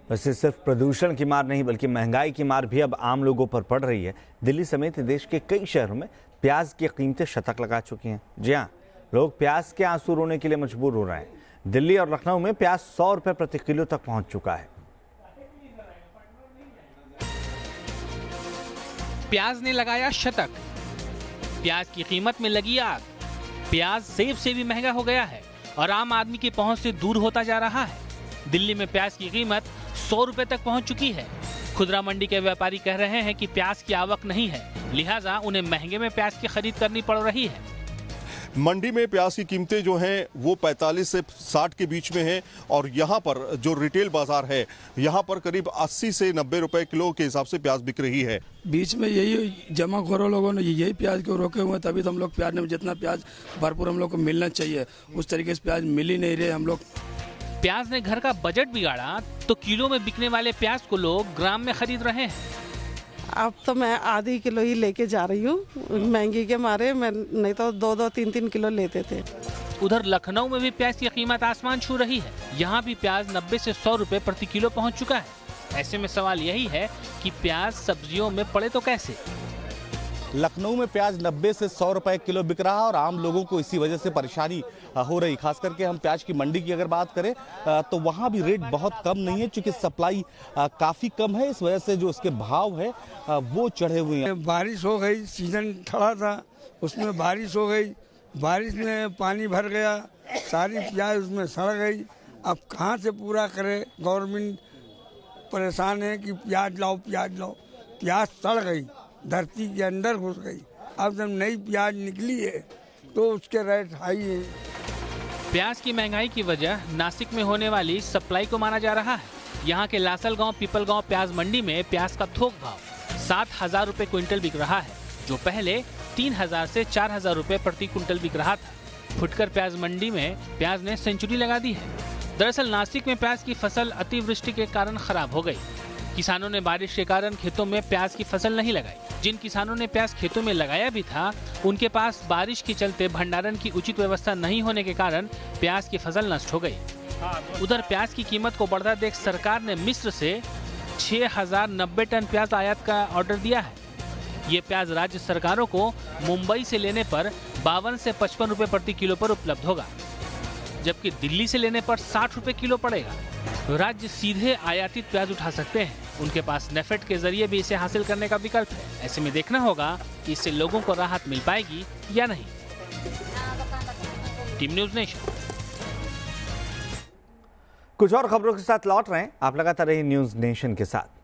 वैसे सिर्फ प्रदूषण की मार नहीं बल्कि महंगाई की मार भी अब आम लोगों पर पड़ रही है। दिल्ली समेत देश के कई शहरों में प्याज की कीमतें शतक लगा चुकी हैं। जी हाँ, लोग प्याज के आंसू रोने के लिए मजबूर हो रहे हैं। दिल्ली और लखनऊ में प्याज 100 रुपए प्रति किलो तक पहुंच चुका है। प्याज ने लगाया शतक, प्याज की कीमत में लगी आग। प्याज सेब से भी महंगा हो गया है और आम आदमी की पहुंच से दूर होता जा रहा है। दिल्ली में प्याज की कीमत 100 रुपए तक पहुंच चुकी है। खुदरा मंडी के व्यापारी कह रहे हैं कि प्याज की आवक नहीं है, लिहाजा उन्हें महंगे में प्याज की खरीद करनी पड़ रही है। मंडी में प्याज की कीमतें जो हैं वो 45 से 60 के बीच में हैं और यहाँ पर जो रिटेल बाजार है यहाँ पर करीब 80 से 90 रुपए किलो के हिसाब से प्याज बिक रही है। बीच में यही जमाखोरों लोगों ने यही प्याज को रोके हुए, तभी तो हम लोग प्याज में जितना प्याज भरपूर हम लोग को मिलना चाहिए उस तरीके से प्याज मिल ही नहीं रहे हम लोग। प्याज ने घर का बजट बिगाड़ा तो किलो में बिकने वाले प्याज को लोग ग्राम में खरीद रहे हैं। अब तो मैं आधी किलो ही लेके जा रही हूँ, महंगी के मारे। मैं नहीं तो 2-2, 3-3 किलो लेते थे। उधर लखनऊ में भी प्याज की कीमत आसमान छू रही है। यहाँ भी प्याज 90 से 100 रुपए प्रति किलो पहुँच चुका है। ऐसे में सवाल यही है कि प्याज सब्जियों में पड़े तो कैसे। लखनऊ में प्याज 90 से 100 रुपए किलो बिक रहा है और आम लोगों को इसी वजह से परेशानी हो रही। खास करके हम प्याज की मंडी की अगर बात करें तो वहाँ भी रेट बहुत कम नहीं है, चूंकि सप्लाई काफ़ी कम है, इस वजह से जो उसके भाव है वो चढ़े हुए हैं। बारिश हो गई, सीजन खड़ा था, उसमें बारिश हो गई, बारिश में पानी भर गया, सारी प्याज उसमें सड़ गई। अब कहाँ से पूरा करे, गवर्नमेंट परेशान है कि प्याज लाओ प्याज लाओ। प्याज सड़ गई, धरती के अंदर घुस गई। अब जब नई प्याज निकली है तो उसके रेट हाई है। प्याज की महंगाई की वजह नासिक में होने वाली सप्लाई को माना जा रहा है। यहाँ के लासलगांव पीपलगांव प्याज मंडी में प्याज का थोक भाव 7,000 रुपए क्विंटल बिक रहा है, जो पहले 3,000 से 4,000 रुपए प्रति क्विंटल बिक रहा था। फुटकर प्याज मंडी में प्याज ने सेंचुरी लगा दी है। दरअसल नासिक में प्याज की फसल अतिवृष्टि के कारण खराब हो गई। किसानों ने बारिश के कारण खेतों में प्याज की फसल नहीं लगाई। जिन किसानों ने प्याज खेतों में लगाया भी था, उनके पास बारिश के चलते भंडारण की उचित व्यवस्था नहीं होने के कारण प्याज की फसल नष्ट हो गई। उधर प्याज की कीमत को बढ़ता देख सरकार ने मिस्र से 6,090 टन प्याज आयात का ऑर्डर दिया है। ये प्याज राज्य सरकारों को मुंबई से लेने पर 52 से 55 रुपए प्रति किलो पर उपलब्ध होगा, जबकि दिल्ली से लेने पर 60 रुपए किलो पड़ेगा। राज्य सीधे आयातित प्याज उठा सकते हैं, उनके पास नेफेड के जरिए भी इसे हासिल करने का विकल्प है। ऐसे में देखना होगा कि इससे लोगों को राहत मिल पाएगी या नहीं। Team news nation. कुछ और खबरों के साथ लौट रहे हैं, आप लगातार रहिए न्यूज़ नेशन के साथ।